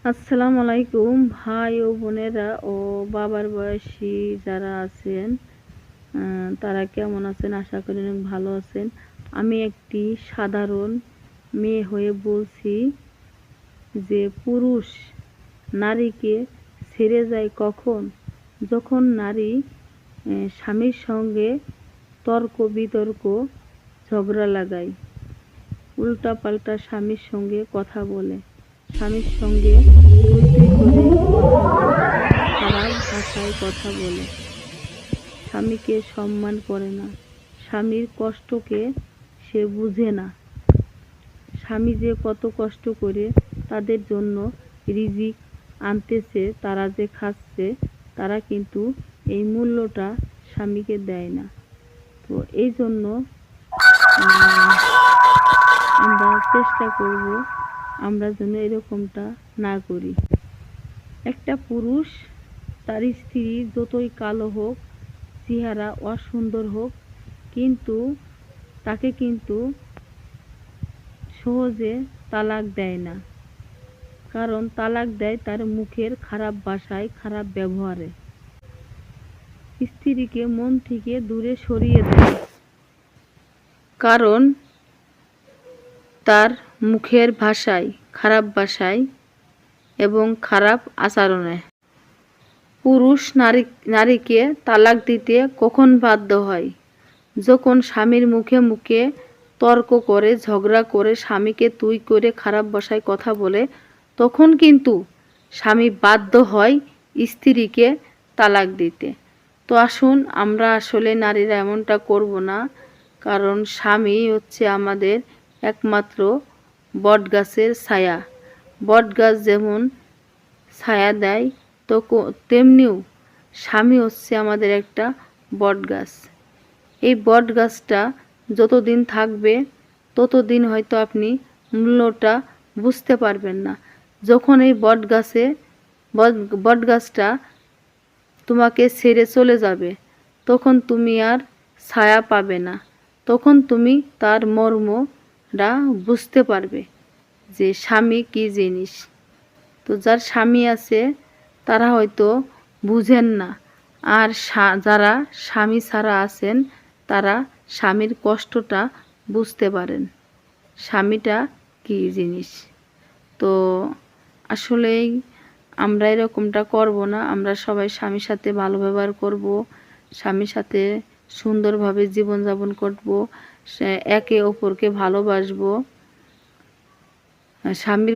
আসসালামু আলাইকুম ভাই ও বোনেরা ও বাবার বয়সী যারা আছেন, তারা কেমন আছেন? আশা করি অনেক ভালো আছেন। আমি একটি সাধারণ মেয়ে হয়ে বলছি যে পুরুষ নারীকে ছেড়ে যায় কখন? যখন নারী স্বামীর সঙ্গে তর্ক বিতর্ক ঝগড়া লাগায়, উল্টাপাল্টা স্বামীর সঙ্গে কথা বলে, স্বামীর সঙ্গে তুই তুই করে কথা বলে, খারাপ ভাষায় কথা বলে, স্বামীকে সম্মান করে না, স্বামীর কষ্টকে সে বুঝে না। স্বামী যে কত কষ্ট করে তাদের জন্য রিজিক আনতেছে, তারা যে খাচ্ছে, তারা কিন্তু এই মূল্যটা স্বামীকে দেয় না। তো এই জন্য আমরা চেষ্টা করব আমরা যেন এরকমটা না করি। একটা পুরুষ তার স্ত্রী যতই কালো হোক, চেহারা অসুন্দর হোক, কিন্তু তাকে কিন্তু সহজে তালাক দেয় না। কারণ তালাক দেয় তার মুখের খারাপ ভাষায়, খারাপ ব্যবহারে। স্ত্রীকে মন থেকে দূরে সরিয়ে দেয়, কারণ তার মুখের ভাষায়, খারাপ ভাষায় এবং খারাপ আচরণে। পুরুষ নারীকে তালাক দিতে কখন বাধ্য হয়? যখন স্বামীর মুখে মুখে তর্ক করে, ঝগড়া করে, স্বামীকে তুই করে খারাপ ভাষায় কথা বলে, তখন কিন্তু স্বামী বাধ্য হয় স্ত্রীকে তালাক দিতে। তো আসুন আমরা আসলে নারীরা এমনটা করব না, কারণ স্বামী হচ্ছে আমাদের একমাত্র বটগাছের ছায়া। বটগাছ যেমন ছায়া দেয়, তো তেমনিও স্বামী হচ্ছে আমাদের একটা বটগাছ। এই বটগাছটা যতদিন থাকবে ততদিন হয়তো আপনি মূল্যটা বুঝতে পারবেন না। যখন এই বটগাছটা তোমাকে ছেড়ে চলে যাবে, তখন তুমি আর ছায়া পাবে না। তখন তুমি তার মর্মটা বুঝতে পারবে যে স্বামী কী জিনিস। তো যার স্বামী আছে তারা হয়তো বুঝেন না, আর যারা স্বামী ছাড়া আছেন তারা স্বামীর কষ্টটা বুঝতে পারেন, স্বামীটা কী জিনিস। তো আসলেই আমরা এরকমটা করব না। আমরা সবাই স্বামীর সাথে ভালো ব্যবহার করব, স্বামীর সাথে সুন্দরভাবে জীবনযাপন করব, একে অপরকে ভালোবাসবো। স্বামীর